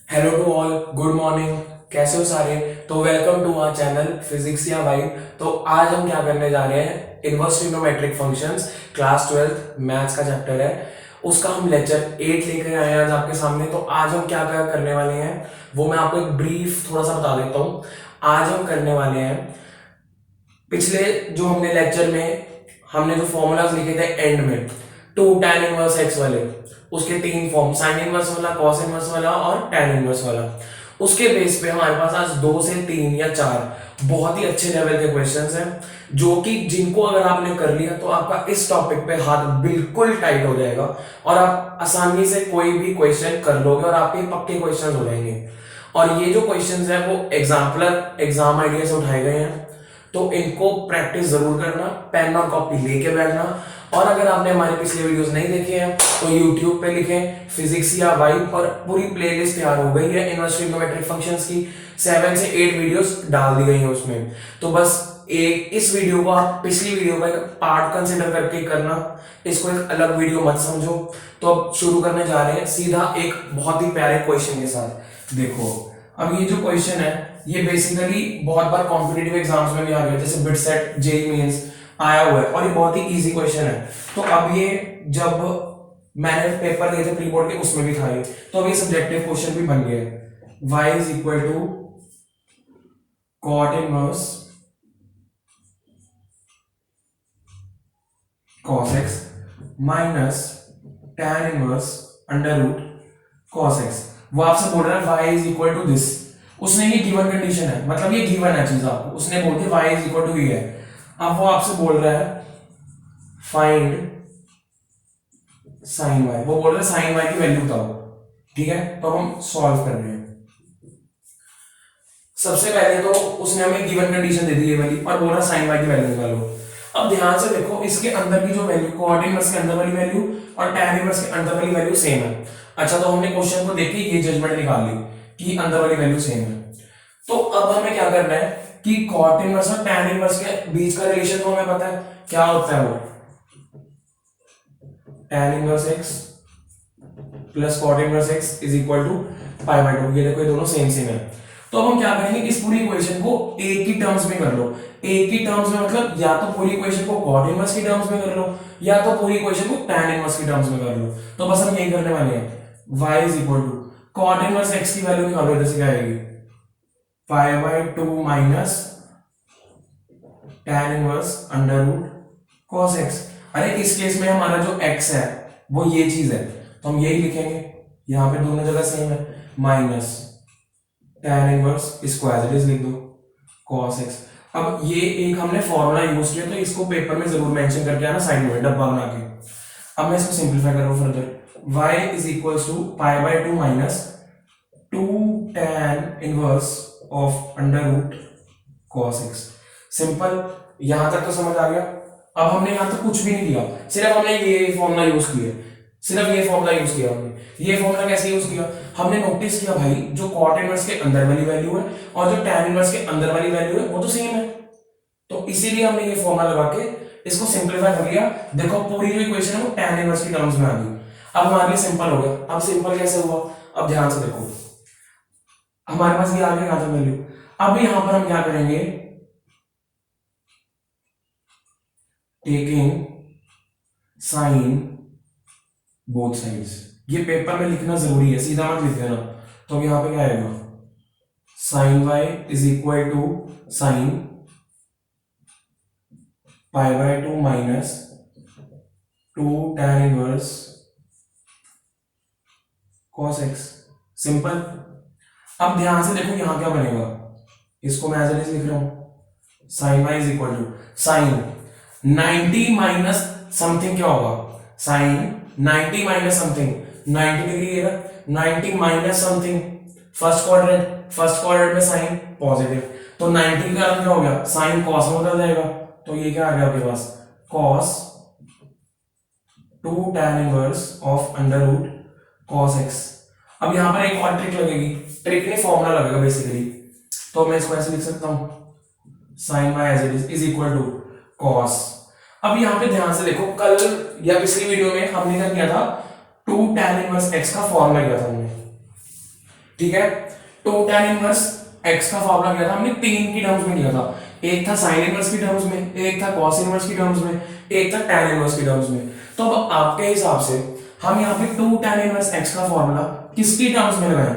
Hello to all, good morning. कैसे हो सारे? तो welcome to our channel physics या वाइब। तो आज हम क्या करने जा रहे हैं, inverse trigonometric functions, class 12 maths का चैप्टर है, उसका हम लेक्चर 8 लेकर आए हैं आज आपके सामने। तो आज हम क्या क्या करने वाले हैं वो मैं आपको एक ब्रीफ थोड़ा सा बता देता हूँ। आज हम करने वाले हैं, पिछले जो हमने लेक्चर में हमने जो फॉर्मूलाज लिखे थे एंड में, टू tan इनवर्स एक्स वाले, उसके तीन फॉर्म, साइन इनवर्स वाला, कॉस इनवर्स वाला और tan इनवर्स वाला। उसके बेस पे हमारे पास आज 2 से 3 या 4 बहुत ही अच्छे लेवल के क्वेश्चंस हैं, जो कि जिनको अगर आपने कर लिया तो आपका इस टॉपिक पे हाथ बिल्कुल टाइट हो जाएगा और आप आसानी से कोई भी क्वेश्चन कर लोगे और आपके पक्के क्वेश्चन हो जाएंगे। और ये जो क्वेश्चंस है वो एग्जाम्पलर एग्जाम आइडिया से उठाए गए हैं, तो इनको प्रैक्टिस जरूर करना, पेन और कॉपी लेके बैठना। और अगर आपने हमारे पिछले वीडियोस नहीं देखे हैं तो YouTube पे लिखें फिजिक्स या वाइब और पूरी प्लेलिस्ट तैयार हो गई है इनवर्स ट्रिग्नोमेट्रिक फंक्शंस की। 7 से 8 वीडियोस डाल दी गई हैं उसमें। तो बस एक इस वीडियो को आप पिछली वीडियो का एक पार्ट कंसिडर करके करना, इसको एक अलग वीडियो मत समझो। तो अब शुरू करने जा रहे हैं सीधा एक बहुत ही प्यारे क्वेश्चन के साथ। देखो, अब ये जो क्वेश्चन है ये बेसिकली बहुत बार कॉम्पिटिटिव एग्जाम्स में भी आ गया, जैसे बिट सेट, जेईई मेंस आया हुआ है और ये बहुत ही इजी क्वेश्चन है। तो अब ये जब मैंने पेपर दिए थे प्री बोर्ड के उसमें भी था ये, तो अब ये सब्जेक्टिव क्वेश्चन भी बन गया है। y is equal to cot inverse cos x minus tan inverse under root cos x। वो आपसे बोल रहा है y is equal to this, उसने ये गिवन कंडीशन है, मतलब ये गिवन है चीज आपको, उसने बोल दी y इज इक्वल टू ये है। अब वो आपसे बोल रहा है फाइंड साइन y, वो बोल रहा है साइन y की वैल्यू बताओ। ठीक है, तो हम सॉल्व कर रहे हैं। सबसे पहले तो उसने हमें गिवन कंडीशन दे दी ये वाली और बोल रहा है साइन y की वैल्यू निकालो। अब ध्यान से देखो, इसके अंदर की जो वैल्यू, कॉट इनवर्स के अंदर वाली वैल्यू और tan इनवर्स के अंदर वाली वैल्यू सेम है। अच्छा, तो हमने क्वेश्चन को देख के ये जजमेंट निकाल ली कि अंदर वाली वैल्यू सेम है। तो अब हमें क्या करना है कि कॉट इनवर्स और tan इनवर्स के बीच का रिलेशन तो हमें पता है क्या होता है, वो tan inverse x plus cot inverse x is equal to pi by 2। ये देखो, ये दोनों सेम सेम है। तो अब हम क्या करेंगे, इस पूरी इक्वेशन को एक ही टर्म्स में कर लो। एक ही टर्म्स में मतलब या तो पूरी इक्वेशन को cot इनवर्स की टर्म्स में कर लो या तो पूरी इक्वेशन को tan इनवर्स की टर्म्स में कर लो। तो बस हम यही करने वाले हैं। y is equal to cot inverse x की वैल्यू निकालो, इधर से क्या आएगी, pi by 2 minus tan inverse under root cos x। अरे इस केस में हमारा जो x है वो ये चीज है, तो हम यही लिखेंगे, यहां पे दोनों जगह सेम है, माइनस tan इनवर्स, इसको एज इट इज लिख दो, cos x। अब ये एक हमने फॉर्मूला यूज किया, तो इसको पेपर में जरूर मेंशन करके आना साइड में डब्बा बना के। अब मैं इसको सिंपलीफाई कर रहा हूं further, y is equal to pi by 2 minus 2 tan inverse of under root cos x। Simple, यहां तक तो समझ आ गया। अब हमने यहां तक कुछ भी नहीं किया, सिर्फ हमने ये फॉर्मूला यूज किया, सिर्फ ये फॉर्मूला यूज किया हमने। ये फॉर्मूला कैसे यूज किया, हमने नोटिस किया भाई जो cot इनवर्स के अंदर वाली वैल्यू है और जो tan इनवर्स के अंदर वाली वैल्यू है वो तो सेम है, तो इसीलिए हमने ये फॉर्मूला लगा के इसको सिंपलीफाई कर लिया। देखो पूरी जो इक्वेशन है वो tan इनवर्स की टर्म्स में आ गई। अब हमारे लिए सिंपल हो गया। अब सिंपल कैसे हुआ, अब ध्यान से देखो, हमारे पास ये आ गया था वैल्यू। अब यहां पर हम क्या करेंगे, टेकिंग साइन बोथ साइड्स। ये पेपर में लिखना जरूरी है, सीधा मत लिख देना। तो यहां पे क्या आएगा, sine y is equal to sine pi by 2 minus 2 tan inverse cos x। Simple. अब ध्यान से देखो यहां क्या बनेगा, इसको मैं एज इट इज लिख रहा हूं, sine y is equal to sine 90 minus something क्या होगा, साइन 90 माइनस समथिंग 90 डिग्री है ना, 90 माइनस समथिंग फर्स्ट क्वाड्रेंट में साइन पॉजिटिव, तो 90 का अर्थ क्या हो गया, साइन कॉस में बदल जाएगा। तो ये क्या आ गया आपके पास, cos 2 tan inverse of under root cos x। अब यहां पर एक और ट्रिक लगेगी, ट्रिक नहीं फॉर्मूला लगेगा बेसिकली। तो मैं इसको ऐसे लिख सकता हूं, sine y as it is equal to cos. अब यहां पे ध्यान से देखो, कल या पिछली वीडियो में हमने क्या किया था, टू tan इनवर्स x का फॉर्मूला किया था हमने, ठीक है। टू tan इनवर्स x का फॉर्मूला किया था हमने तीन की टर्म्स में लिया था, एक था साइन इनवर्स की टर्म्स में, एक था कॉस इनवर्स की टर्म्स में, एक था tan इनवर्स की टर्म्स में। तो अब आपके हिसाब से हम यहाँ पे टू tan इनवर्स x का फॉर्मूला किसकी टर्म्स में लगाएं?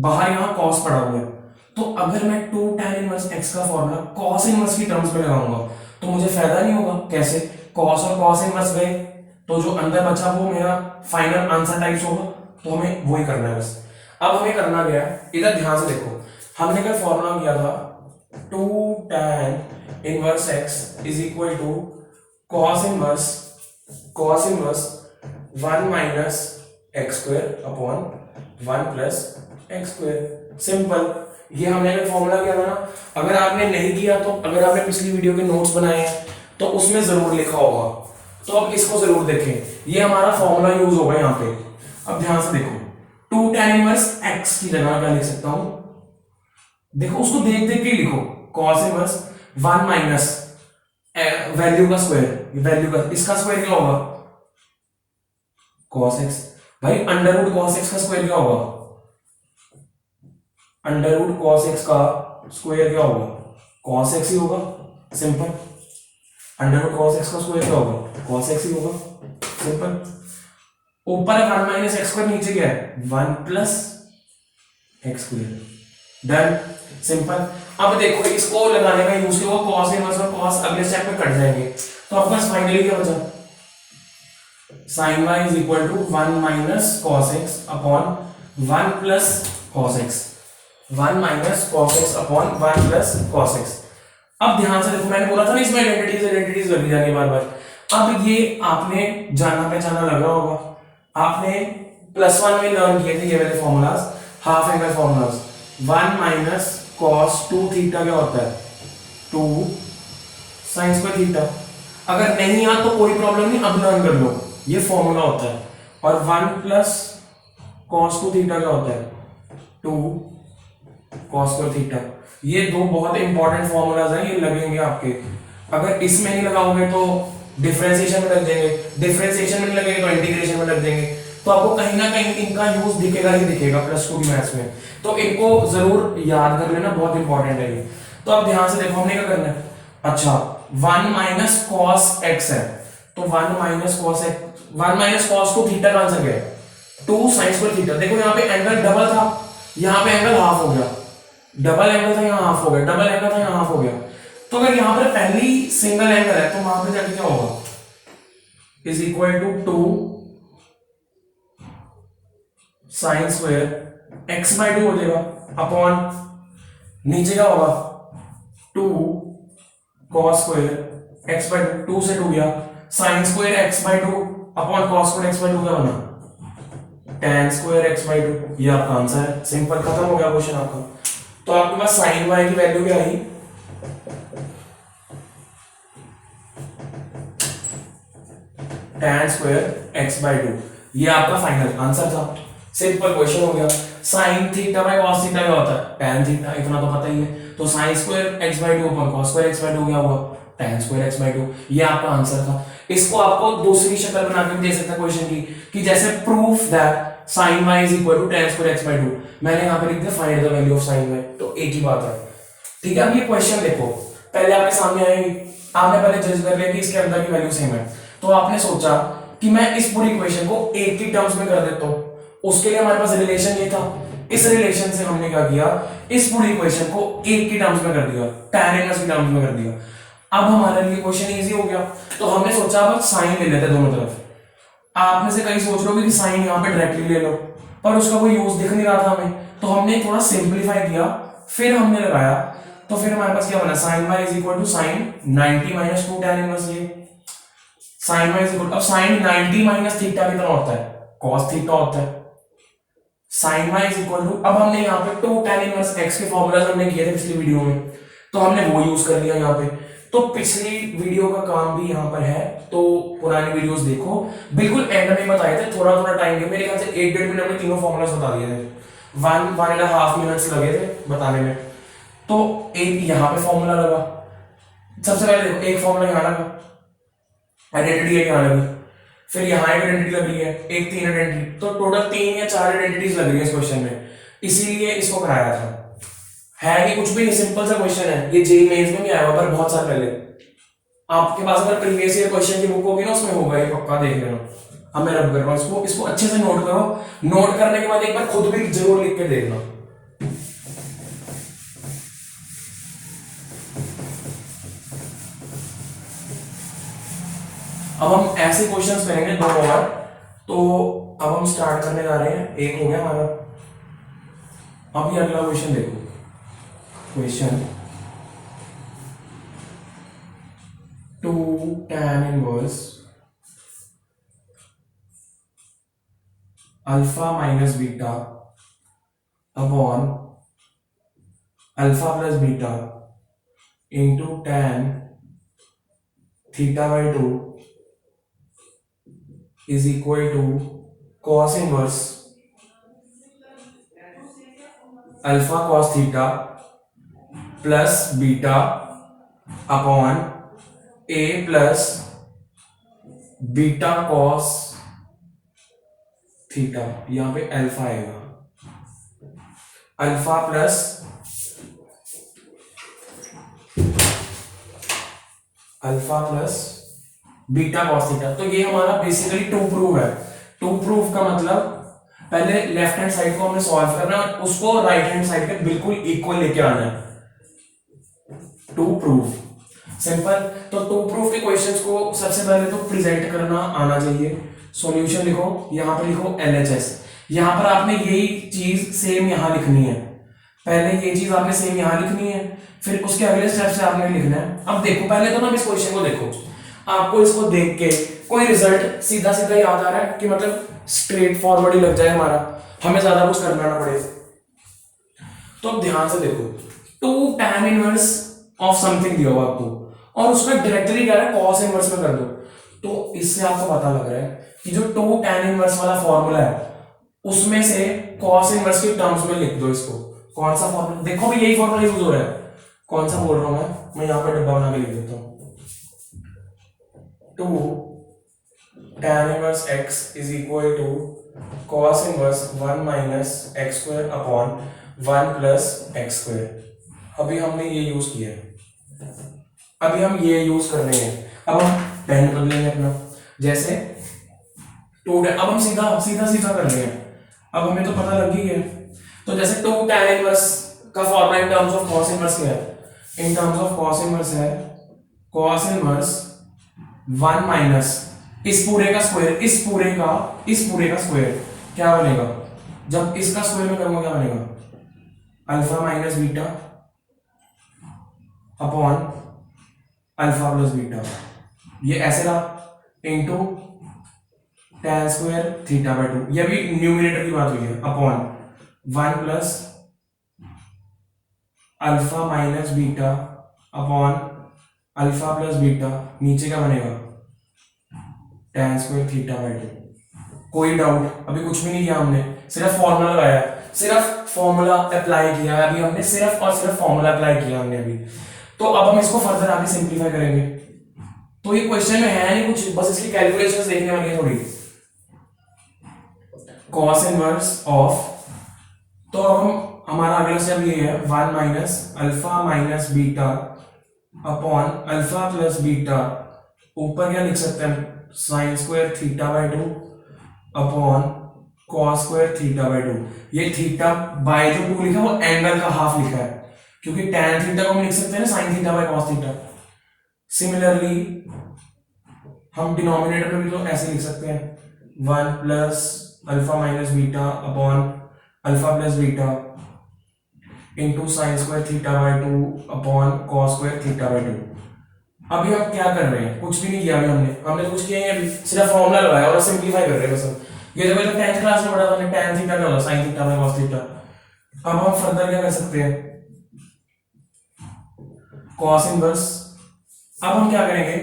बाहर यहाँ cos पड़ा हुआ है, तो अगर मैं टू tan इनवर्स x का फॉर्मूला cos इनवर्स की टर्म्स में लगाऊंगा तो मुझे फायदा नहीं होगा। कैसे? cos और cos इनवर्स गए तो जो अंदर बचा वो मेरा फाइनल आंसर टाइप्स होगा, तो हमें वही करना है बस। अब हमें करना क्या है, इधर ध्यान से देखो, हमने कल फॉर्मूला किया था two tan inverse x is equal to cos inverse 1 minus x square upon 1 plus x square. Simple, ये हमने कल फॉर्मूला किया था ना। अगर आपने नहीं किया तो अगर आपने पिछली वीडियो के नोट्स बनाए हैं तो उसमें जरूर लिखा होगा, तो अब इसको जरूर देखें, ये हमारा फॉर्मूला यूज होगा यहाँ पे। अब ध्यान से देखो, टू tan इनवर्स x की जगह क्या लिख सकता हूं, देखो उसको देख देख के लिखो, cos इनवर्स 1 माइनस वैल्यू का स्क्वायर, वैल्यू का इसका स्क्वायर क्या होगा, cos x। भाई अंडर रूट cos x का स्क्वायर क्या होगा, अंडर रूट cos x का स्क्वायर क्या होगा, cos x ही होगा। Simple, under root cos x का स्क्वायर क्या होगा, cos x ही होगा। सिंपल, ऊपर है 1 माइनस एक्स स्क्वायर, नीचे क्या है 1 plus x square. Done, simple. अब देखो इसको लगाने का यूज किया cos इनवर्स और cos अगले स्टेप में कट जाएंगे, तो आपके पास फाइनली क्या बचा, sin y is equal to 1 minus cos x upon 1 plus cos x, 1 minus cos x upon 1 plus cos x। अब ध्यान से देखो, मैंने बोला था ना इसमें आइडेंटिटीज लगी जाएंगी बार बार। अब ये आपने जाना पहचाना लगा होगा, आपने +1 में लर्न किए थे ये वाले formulas, half angle formulas. 1 minus cos 2 theta क्या होता है, 2 sin स्क्वायर थीटा। अगर नहीं याद तो कोई प्रॉब्लम नहीं, अब लर्न कर लो, ये फॉर्मूला होता है। और 1 प्लस cos 2 थीटा क्या होता है, 2 cos स्क्वायर थीटा। ये दो बहुत इंपॉर्टेंट फॉर्मूलाज हैं, ये लगेंगे आपके। अगर इसमें नहीं लगाओगे तो डिफरेंशिएशन में लग जाएंगे, डिफरेंशिएशन में लगेंगे तो इंटीग्रेशन में लग जाएंगे, तो आपको कहीं ना कहीं इनका यूज दिखेगा ही दिखेगा +2 की मैथ्स में। तो इनको जरूर याद कर लेना, बहुत इंपॉर्टेंट है ये। तो अब ध्यान से देखो हमने क्या करना है, अच्छा 1 माइनस cos x है, तो 1 माइनस cos को थीटा का आंसर क्या है, 2 sin स्क्वायर थीटा। देखो यहाँ पे एंगल डबल था, यहाँ पे एंगल हाफ हो गया, डबल एंगल था यहाँ हाफ हो गया, डबल एंगल था यहाँ हाफ हो गया। तो अगर यहाँ पर पहली सिंगल एंगल है तो वहां पे जाके क्या होगा, is equal to 2 sine square x/2 हो जाएगा अपॉन नीचे क्या होगा 2 cos स्क्वायर x/2, 2 से 2 गया, sign square x/2 upon cos square x/2 क्या बना, tan स्क्वायर x/2। ये आपका आंसर है, सिंपल, खत्म हो गया क्वेश्चन आपका। तो आपके पास sin y की वैल्यू क्या आई, tan स्क्वायर x/2, ये आपका फाइनल आंसर था। सिंपल क्वेश्चन हो गया। sin theta by cos theta क्या होता है, tan थीटा, इतना तो पता ही है। तो sin square x/2 upon cos square x/2 क्या हुआ, tan स्क्वायर x/2। ये आपका आंसर था। इसको आपको दूसरी शक्ल बना के दे सकता है क्वेश्चन की, कि जैसे proof that sin y is equal to tan square x/2, मैंने यहाँ पे लिख दिया find the value of sin y, तो एक ही बात है। ठीक है, अब ये क्वेश्चन देखो, पहले आपके सामने आएगी, आपने पहले जज कर लिया कि इसके अंदर की वैल्यू सेम है, तो आपने सोचा कि मैं इस पूरी इक्वेशन को एक ही टर्म्स में कर देता हूं। उसके लिए हमारे पास रिलेशन ये था, इस रिलेशन से हमने क्या किया, इस पूरी इक्वेशन को एक की टर्म्स में कर दिया, tan इनवर्स की टर्म्स में कर दिया। अब हमारे लिए क्वेश्चन इजी हो गया, तो हमने सोचा अब साइन ले लेते दोनों तरफ। आप में से कई सोच रहे हो कि साइन यहाँ पे डायरेक्टली ले लो, पर उसका कोई यूज दिख नहीं रहा था हमें, तो हमने थोड़ा सिंप्लीफाई किया, फिर हमने लगाया, तो फिर हमारे पास क्या बना, sin y is equal to sine 90 minus 2 tan inverse. ये sin y इज इक्वल, अब sin 90 माइनस थीटा कितना होता है, cos थीटा होता है। sin y is equal to, अब हमने यहाँ पे 2 tan इनवर्स x के फॉर्मूलाज हमने किए थे पिछली वीडियो में, तो हमने वो यूज कर लिया यहाँ पे। तो पिछली वीडियो का काम भी यहाँ पर है, तो पुरानी वीडियोस देखो, बिल्कुल एंड में बताए थे, थोड़ा थोड़ा टाइम दिया, मेरे ख्याल से 1-1.5 मिनट में तीनों फॉर्मूलाज बता दिए थे, 1.5 मिनट्स लगे थे बताने में। तो एक यहाँ पे फॉर्मूला लगा, सबसे पहले देखो एक फॉर्मूला यहाँ लगा, आइडेंटिटी यहाँ लगी, फिर यहाँ एक आइडेंटिटी लग रही है, एक 3 आइडेंटिटी, तो टोटल 3 या 4 आइडेंटिटीज लग रही है इस क्वेश्चन में, इसीलिए इसको कराया था। है कि कुछ भी नहीं, सिंपल सा क्वेश्चन है, ये जेईई मेंस में भी आया हुआ पर बहुत साल पहले। आपके पास अगर प्रीवियस ईयर क्वेश्चन की बुक होगी ना, उसमें होगा, ये पक्का देख लेना। अब मैं रब कर रहा हूँ इसको अच्छे से नोट करो। नोट करने के बाद एक बार खुद भी जरूर लिख के देखना। अब हम ऐसे क्वेश्चंस करेंगे 2 और। तो अब हम स्टार्ट करने जा रहे हैं, एक हो गया हमारा। अब ये अगला क्वेश्चन देखो, question 2 tan inverse alpha minus beta upon alpha plus beta into tan theta by 2 is equal to cos inverse alpha cos theta plus beta upon a plus beta cos theta. यहां पे alpha आएगा, alpha plus beta cos theta. तो ये हमारा basically to proof है। To proof का मतलब पहले लेफ्ट हैंड साइड को हमने सॉल्व करना है, उसको राइट हैंड साइड पे बिल्कुल इक्वल लेके आना है। To proof simple. तो टू प्रूफ के क्वेश्चंस को सबसे पहले तो प्रेजेंट करना आना चाहिए। सॉल्यूशन लिखो, यहां पे लिखो LHS। यहां पर आपने यही चीज सेम यहां लिखनी है, पहले ये चीज आपने सेम यहां लिखनी है, फिर उसके अगले स्टेप से आपने लिखना है। अब देखो, पहले तो ना इस क्वेश्चन को देखो, आपको इसको देख के कोई रिजल्ट सीधा सीधा याद आ रहा है कि मतलब स्ट्रेट फॉरवर्ड ही लग जाए हमारा, हमें ज्यादा कुछ करना ना पड़े। तो अब ध्यान से देखो, 2 tan इनवर्स ऑफ समथिंग दिया हुआ आपको और उसमें डायरेक्टली क्या है, कॉस इनवर्स में कर दो। तो इससे आपको पता लग रहा है कि जो 2 tan इनवर्स वाला फॉर्मूला है उसमें से कॉस इनवर्स के टर्म्स में लिख दो इसको। कौन सा फॉर्मूला, देखो भी यही फॉर्मूला यूज हो रहा है। कौन सा बोल रहा हूं मैं यहां पर डब्बा बना के लिख देता हूं। 2 tan inverse x is equal to cos inverse 1 minus x square upon 1 plus x square. अभी हमने ये यूज किया है, अभी हम ये यूज कर रहे हैं। अब हम पेन कर लेंगे अपना, जैसे 2, अब हम सीधा सीधा सीधा कर रहे हैं। अब हमें तो पता लग ही है। तो जैसे 2 tan इनवर्स का formula in terms of cos inverse क्या है, इन टर्म्स ऑफ cos इनवर्स है cos इनवर्स 1 माइनस इस पूरे का स्क्वायर, इस पूरे का स्क्वायर क्या बनेगा, जब इसका स्क्वायर में करूंगा क्या बनेगा, alpha minus beta upon alpha plus beta. ये ऐसे रहा into tan square theta by 2, ये भी न्यूमरेटर की बात हुई है, upon 1 plus alpha minus beta upon alpha plus beta. नीचे क्या बनेगा, tan स्क्वायर थीटा बाई 2। कोई डाउट? अभी कुछ भी नहीं किया हमने, सिर्फ फॉर्मूला लगाया, सिर्फ फॉर्मूला अप्लाई किया अभी हमने, सिर्फ और सिर्फ फॉर्मूला अप्लाई किया हमने अभी। तो अब हम इसको फर्दर आगे सिंपलीफाई करेंगे। तो ये क्वेश्चन में है नहीं कुछ, बस इसकी कैलकुलेशंस देखने वाली है थोड़ी। cos इनवर्स ऑफ, तो अब हम हमारा अगला स्टेप ये है 1 minus alpha minus beta upon alpha plus beta. ऊपर क्या लिख सकते हैं, sign square theta by 2 upon cos square theta by 2। ये थीटा बाई जो 2 लिखा है वो एंगल का हाफ लिखा है, क्योंकि tan थीटा को हम लिख सकते हैं ना sine theta by cos theta. Similarly हम डिनोमिनेटर में भी तो ऐसे लिख सकते हैं 1 plus alpha minus beta upon alpha plus beta into sine square theta by 2 upon cos square theta by 2। अभी हम क्या कर रहे हैं, कुछ भी नहीं किया अभी हमने तो कुछ किया ही अभी, सिर्फ फॉर्मूला लगाया और सिंपलीफाई कर रहे हैं बस। ये जब 10th क्लास में पढ़ा था हमने, tan थीटा क्या होता है, sine theta by cos theta. अब हम फर्दर क्या कर सकते हैं, कॉस इनवर्स। अब हम क्या करेंगे,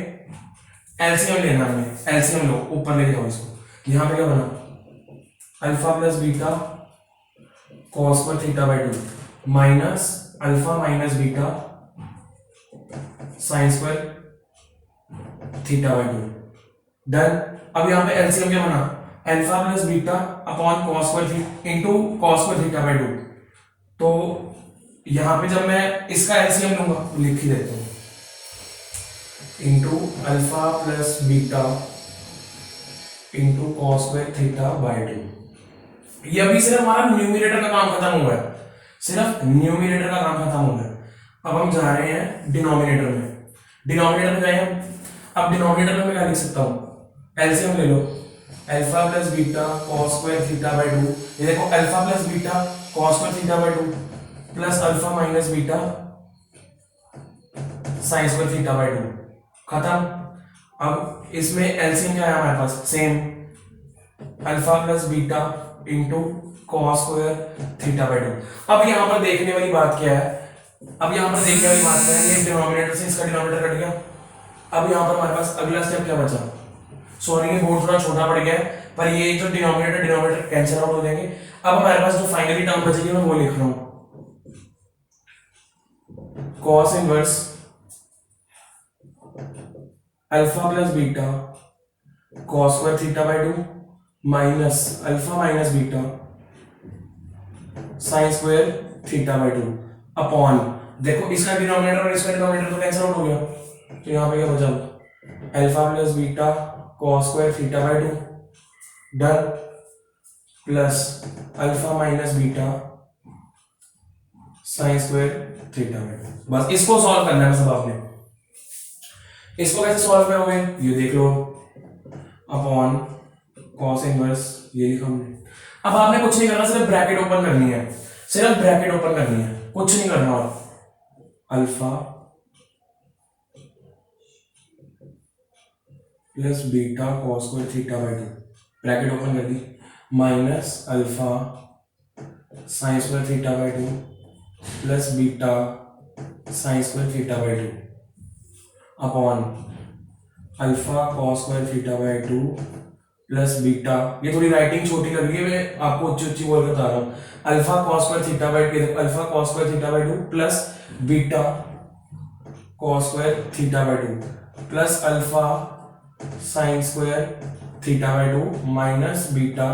एलसीएम लेना है, एलसीएम लो, ऊपर लेके जाओ इसको। यहां पे क्या बना, alpha plus beta cos square theta by 2 minus alpha minus beta sine square theta by 2। Done. अब यहाँ पे एलसीएम क्या बना, alpha plus beta upon cos square theta into cos square theta by 2। तो यहाँ पे जब मैं इसका एलसीएम लूंगा तो लिख ही देता हूँ, into alpha plus beta into cos square theta by 2। ये अभी सिर्फ हमारा न्यूमरेटर का काम खत्म हुआ है, सिर्फ न्यूमरेटर का काम खत्म हो गया। अब हम जा रहे हैं डिनोमिनेटर में। डिनोमिनेटर में गए हम, अब डिनोमिनेटर में मैं क्या लिख सकता हूँ, एलसीएम ले लो, alpha plus beta cos square theta by 2। ये देखो alpha plus beta cos square theta by 2 plus alpha minus beta sine square theta by 2, खत्म। अब इसमें एलसीएम क्या है हमारे पास, same alpha plus beta into cos square theta by 2। अब यहां पर देखने वाली बात क्या है, अब यहां पर देखने वाली बात क्या है, ये डिनोमिनेटर से इसका डिनोमिनेटर कट गया। अब यहां पर हमारे पास अगला स्टेप क्या बचा, सॉरी ये बोर्ड थोड़ा छोटा पड़ गया है, पर ये जो डिनोमिनेटर कैंसिल आउट हो जाएंगे। अब हमारे पास जो फाइनली टर्म बचेगी मैं वो लिख रहा हूं, cos inverse alpha plus beta cos square theta by 2 minus alpha minus beta sine square theta by 2 upon, देखो इसका डिनोमिनेटर और इसका डिनोमिनेटर तो कैंसिल आउट हो गया, तो यहां पे क्या बचा, alpha plus beta cos square theta by 2 done, plus alpha minus beta sine square theta by 2। बस इसको सॉल्व करना है सब आपने। इसको कैसे सॉल्व करोगे ये देख लो, अपॉन कॉस इनवर्स ये लिखा हमने। अब आपने कुछ नहीं करना, सिर्फ ब्रैकेट ओपन करनी है, सिर्फ ब्रैकेट ओपन करनी है, कुछ नहीं करना। और alpha plus beta cos square theta by 2 bracket open कर दी, minus alpha sine square theta by 2 plus beta sine square theta by 2 upon alpha cos square theta by 2 plus beta, ये थोड़ी राइटिंग छोटी लग रही है, मैं आपको उच्ची उच्ची बोल कर बता रहा हूँ, alpha cos square theta by 2, alpha cos square theta by 2 plus beta cos square theta by 2 plus alpha sine square theta by 2 minus beta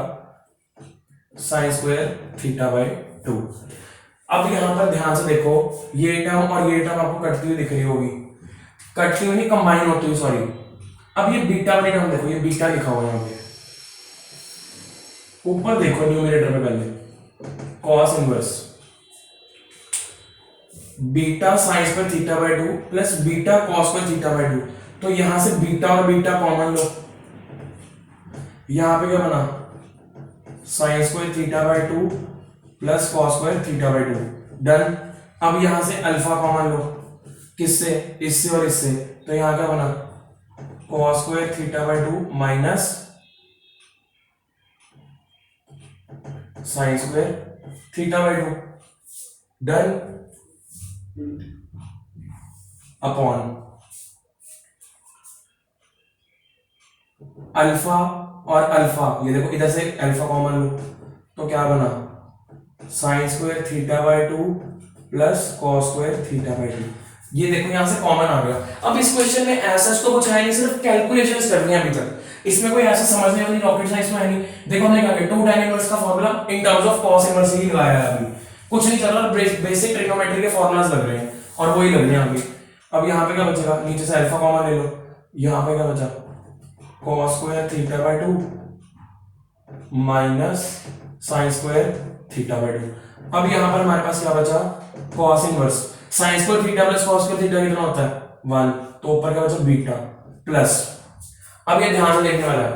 sine square theta by 2। अब यहां पर ध्यान से देखो, ये टर्म और ये टर्म आपको कटती हुई दिख रही होगी, कटती हुई नहीं कंबाइन होती हुई, सॉरी। अब ये बीटा वाली टर्म देखो, ये बीटा लिखा हुआ है यहां पे, ऊपर देखो न्यूमरेटर में पहले cos inverse beta sine square theta by 2 plus beta cos square theta by 2। तो यहां से बीटा और बीटा कॉमन लो, यहां पे क्या बना, sign square theta by 2 plus cos square theta by 2 done. अब यहां से अल्फा कॉमन लो, किससे, इससे और इससे, तो यहां क्या बना, cos square theta by 2 minus sign square theta by 2 done, upon alpha और अल्फा, ये देखो इधर से अल्फा कॉमन लो, तो क्या बना, sign square theta by 2 plus cos square theta by 2। ये देखो यहां से कॉमन आ गया। अब इस क्वेश्चन में ऐसा तो कुछ है नहीं, सिर्फ कैलकुलेशंस करनी है अभी तक, इसमें कोई ऐसा समझने वाली रॉकेट साइंस में है नहीं। देखो हमने क्या किया, 2 tan इनवर्स का formula in terms of cos inverse ही लगाया है, अभी कुछ नहीं चल रहा, बेसिक ट्रिग्नोमेट्री के फॉर्मूलाज लग रहे हैं और वही लग रहे हैं अभी। अब यहाँ पे क्या बचेगा, नीचे से अल्फा कॉमन ले लो, यहाँ पे क्या बचा, cos square theta by 2 minus sign square theta by 2। अब यहाँ पर हमारे पास क्या बचा, cos inverse sine square theta plus cos square theta कितना होता है 1, तो ऊपर क्या बचा बीटा प्लस, अब ये ध्यान से देखने वाला है,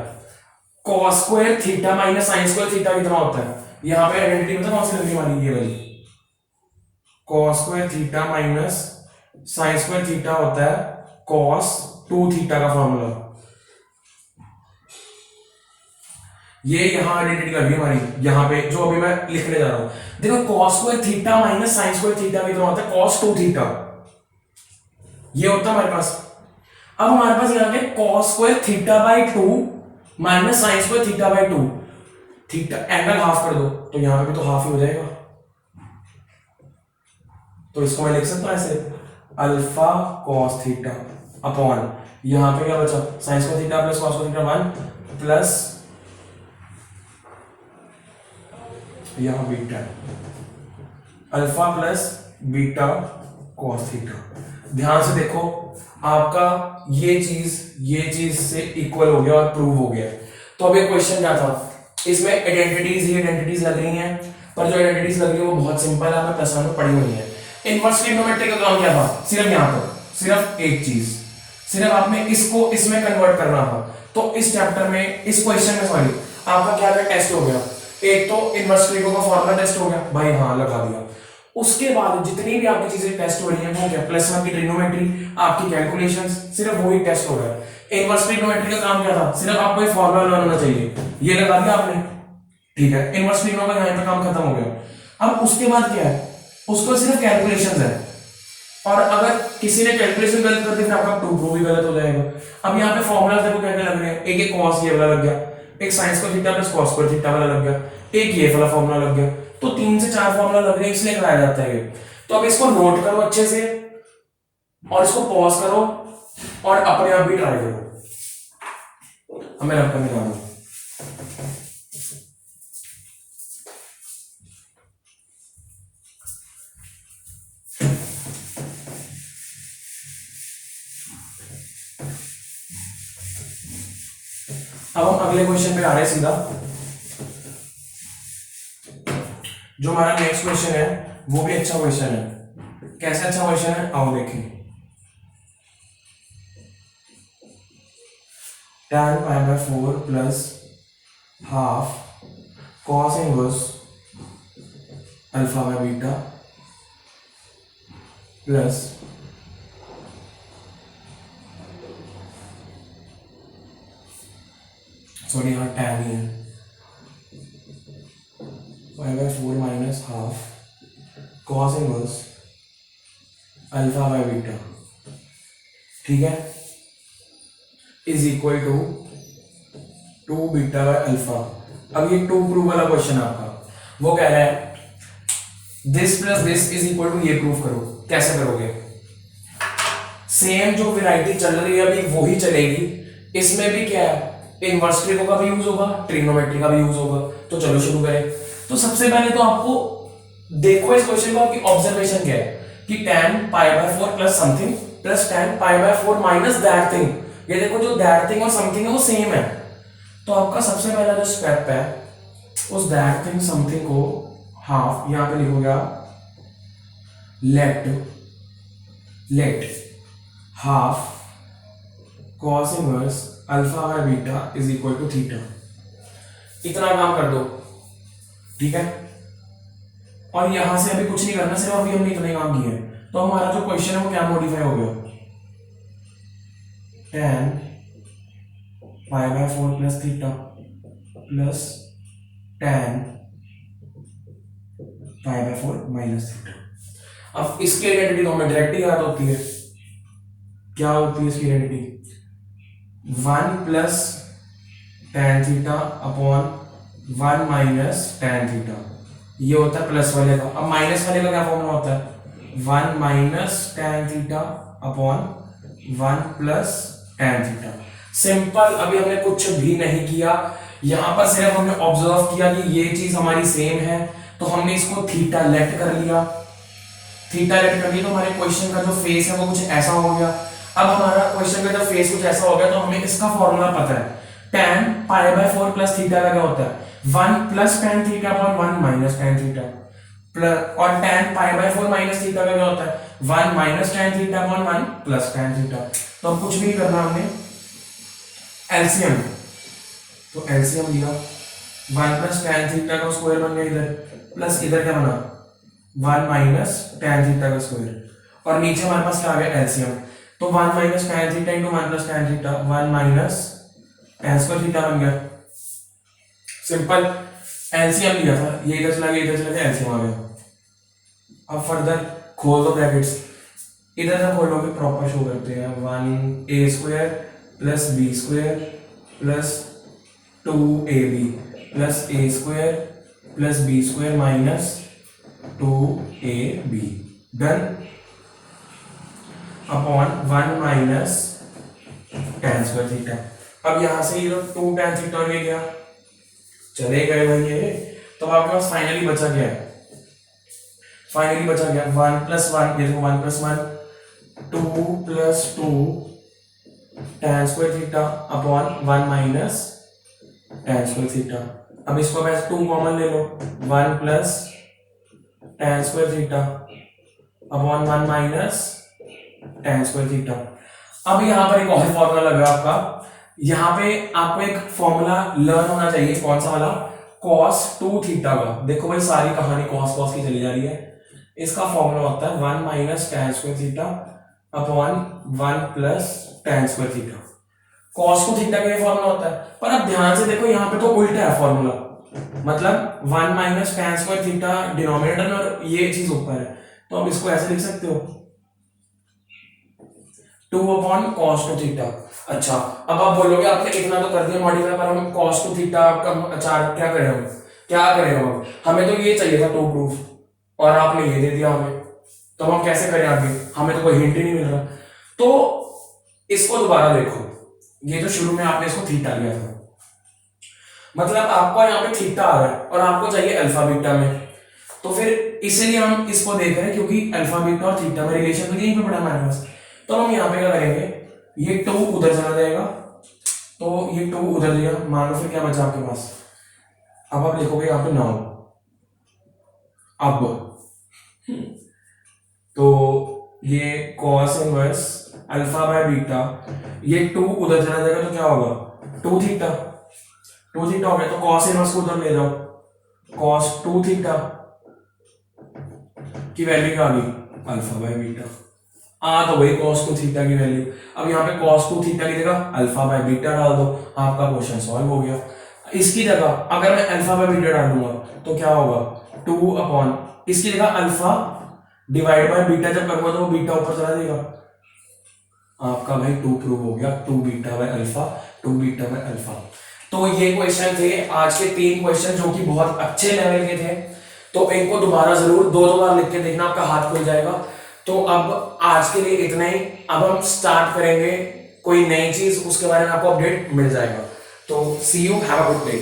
cos square theta minus sign square theta कितना होता है, यहाँ पे आइडेंटिटी पता कौन सी लगनी वाली, ये वाली, cos square theta minus sign square theta होता है कॉस 2 थीटा का फॉर्मूला। ये यहां आइडेंटिटी लगी हमारी, यहां पे जो अभी मैं लिखने जा रहा हूं, देखो cos square theta minus sign square theta कितना होता है, कॉस 2 थीटा, ये होता है हमारे पास। अब हमारे पास यहां पे cos square theta by 2 minus sign square theta by 2, theta angle half कर दो तो यहां पे भी तो हाफ ही हो जाएगा, तो इसको मैं लिख सकता हूं ऐसे, अल्फा कॉस थीटा अपॉन, यहां पे क्या बचा, sine square theta plus cos square theta 1 plus यहाँ beta, alpha plus beta cos theta. ध्यान से देखो, आपका ये चीज से इक्वल हो गया और प्रूव हो गया। तो अब एक क्वेश्चन क्या था, इसमें आइडेंटिटीज लग रही हैं, पर जो आइडेंटिटीज लग रही है वो बहुत सिंपल है, हमें प्लस वन में पढ़ी हुई है। इनवर्स ट्रिग्नोमेट्री का काम क्या था, सिर्फ यहाँ पर सिर्फ एक चीज, सिर्फ आपने इसको इसमें कन्वर्ट करना था। तो इस चैप्टर में, इस क्वेश्चन में सॉरी, आपका क्या टेस्ट हो गया, एक तो इनवर्स ट्रिगो का फॉर्मूला टेस्ट हो गया भाई, हाँ लगा दिया। उसके बाद जितनी भी आपकी चीजें टेस्ट हो रही है वो क्या, प्लस वन की ट्रिग्नोमेट्री, आपकी कैलकुलेशंस, सिर्फ वही टेस्ट हो गया। इनवर्स ट्रिग्नोमेट्री का काम क्या था, सिर्फ आपको एक फॉर्मूला लगाना चाहिए, ये लगा दिया आपने, ठीक है। इनवर्स ट्रिग्नो का यहाँ पे काम खत्म हो गया। अब उसके बाद क्या है, उसको सिर्फ कैलकुलेशंस है, और अगर किसी ने कैलकुलेशन गलत कर दी फिर आपका प्रूफ भी गलत हो जाएगा। अब यहाँ पे फॉर्मूला देखो क्या क्या लग रहे हैं, एक कॉस ये वाला लग गया, एक साइंस का theta plus cos square theta वाला लग गया, एक ये वाला फॉर्मूला लग गया। तो 3 से 4 फॉर्मूला लग रहे हैं, इसलिए कराया जाता है। तो अब इसको नोट करो अच्छे से और इसको पॉज करो और अपने आप भी ट्राई करो। हमें रब करने जाना, अब हम अगले क्वेश्चन पे आ रहे हैं सीधा। जो हमारा नेक्स्ट क्वेश्चन है वो भी अच्छा क्वेश्चन है। कैसे अच्छा क्वेश्चन है, आओ देखें। tan pi by 4 plus half cos inverse alpha by beta plus sorry यहाँ tan ही है, pi by 4 minus half cos inverse alpha by beta, ठीक है, is equal to 2 beta by alpha. अब ये 2 प्रूव वाला क्वेश्चन आपका, वो कह रहा है this plus this is equal to, ये प्रूव करो। कैसे करोगे, सेम जो वैरायटी चल रही है अभी वही चलेगी, इसमें भी क्या है, इनवर्स ट्रिगो का भी यूज होगा, ट्रिग्नोमेट्री का भी यूज होगा। तो चलो शुरू करें। तो सबसे पहले तो आपको देखो इस क्वेश्चन को, आपकी ऑब्जर्वेशन क्या है कि tan pi by 4 plus something plus tan pi by 4 minus that thing, ये देखो जो दैट थिंग और समथिंग है वो सेम है। तो आपका सबसे पहला जो स्टेप है, उस दैट थिंग समथिंग को हाफ, यहां पे लिखोगे let half cos inverse alpha by beta is equal to theta. इतना काम कर दो, ठीक है। और यहां से अभी कुछ नहीं करना, सिर्फ अभी हमने इतना ही काम किया है। तो हमारा जो क्वेश्चन है वो क्या मॉडिफाई हो गया, tan pi by 4 plus theta plus tan pi by 4 minus theta. अब इसकी आइडेंटिटी तो हमें डायरेक्ट याद होती है, क्या होती है इसकी identity, 1 plus tan theta upon 1 minus tan theta, ये होता है प्लस वाले का। अब माइनस वाले का क्या फॉर्मूला होता है, 1 minus tan theta upon 1 plus tan theta. Simple, अभी हमने कुछ भी नहीं किया, यहां पर सिर्फ हमने ऑब्जर्व किया कि ये चीज हमारी सेम है, तो हमने इसको थीटा लेट कर लिया। थीटा लेट कर लिया तो हमारे क्वेश्चन का जो फेस है वो कुछ ऐसा हो गया। अब हमारा क्वेश्चन का जब फेस कुछ ऐसा हो गया तो हमें इसका फॉर्मूला पता है, tan pi by 4 plus theta का क्या होता है, 1 plus tan theta upon 1 minus tan theta, plus और tan pi by 4 minus theta का क्या होता है, 1 minus tan theta upon 1 plus tan theta. तो अब कुछ भी नहीं करना हमने, एलसीएम, तो एलसीएम लिया, 1 प्लस tan थीटा का स्क्वायर बन गया इधर, प्लस इधर क्या बना 1 माइनस tan थीटा का स्क्वायर, और नीचे हमारे पास क्या आ गया एलसीएम। तो 1 minus tan theta into 1 plus tan theta, 1 minus tan square theta बन गया। सिंपल, एलसीएम लिया था, ये इधर चला गया, इधर चला गया, एलसीएम आ गया। अब फर्दर खोल दो ब्रैकेट्स, इधर से खोलोगे प्रॉपर शो करते हैं, 1a square plus b square plus 2ab plus a square plus b square minus 2ab, done, upon 1 minus tan square theta. अब यहां से ये 2 tan थीटा ये गया, चले गए भाई ये। तो आपके पास फाइनली बचा क्या है, फाइनली बचा गया 1 + 1, ये देखो 1 + 1 2 + 2 tan square theta upon 1 minus tan square theta. अब इसको वैसे 2 कॉमन ले लो, 1 + tan square theta upon 1 minus tan square theta. अब यहाँ पर एक और फॉर्मूला लगा आपका, यहाँ पे आपको एक फॉर्मूला लर्न होना चाहिए, कौन सा वाला, cos 2 थीटा का। देखो भाई सारी कहानी cos की चली जा रही है। इसका फॉर्मूला होता है 1 minus tan square theta upon 1 plus tan square theta. cos 2 theta का ये फॉर्मूला होता है, पर अब ध्यान से देखो यहाँ पे तो उल्टा है फॉर्मूला, मतलब 1 minus tan square theta denominator में और ये चीज ऊपर है, तो अब इसको ऐसे लिख सकते हो 2 अपॉन cos 2 थीटा। अच्छा, अब आप बोलोगे आपने इतना तो कर दिया मॉडिफाई, पर हम cos 2 थीटा का क्या करें, हम क्या करें, हम हमें तो ये चाहिए था 2 प्रूफ और आपने ये दे दिया हमें, तो हम कैसे करें आगे, हमें तो कोई हिंट ही नहीं मिल रहा। तो इसको दोबारा देखो, ये जो शुरू में आपने इसको थीटा लिया था, मतलब आपको यहाँ पे थीटा आ रहा है और आपको चाहिए अल्फा बीटा में, तो फिर इसीलिए हम इसको देख रहे हैं क्योंकि अल्फा बीटा और थीटा में रिलेशन तो यहीं पे पड़ा हमारे पास। तो हम यहाँ पे क्या करेंगे, ये 2 उधर चला जाएगा, तो ये 2 उधर गया, मान लो फिर क्या बचा आपके पास, अब आप लिखोगे यहाँ पे 9। अब तो ये cos inverse alpha by beta, ये 2 उधर चला जाएगा तो क्या होगा 2 थीटा, 2 थीटा हो गया, तो cos इनवर्स को उधर ले जाओ, cos 2 थीटा की वैल्यू क्या आ गई अल्फा बाय बीटा, तो वही cos 2 थीटा की वैल्यू। अब यहाँ पे cos 2 थीटा की जगह अल्फा बाय बीटा डाल दो, आपका क्वेश्चन सॉल्व हो गया। इसकी जगह अगर मैं अल्फा बाय बीटा डाल दूंगा तो क्या होगा 2 अपॉन, इसकी जगह अल्फा डिवाइड बाय बीटा जब करूंगा तो वो बीटा ऊपर चला जाएगा, आपका भाई 2 प्रूव हो गया, 2 beta by alpha, 2 beta by alpha. तो ये क्वेश्चन थे आज के 3 क्वेश्चन जो कि बहुत अच्छे लेवल के थे, तो इनको दोबारा जरूर 2 बार लिख के देखना, आपका हाथ खुल जाएगा। तो अब आज के लिए इतना ही, अब हम स्टार्ट करेंगे कोई नई चीज, उसके बारे में आपको अपडेट मिल जाएगा। तो see you, have a good day.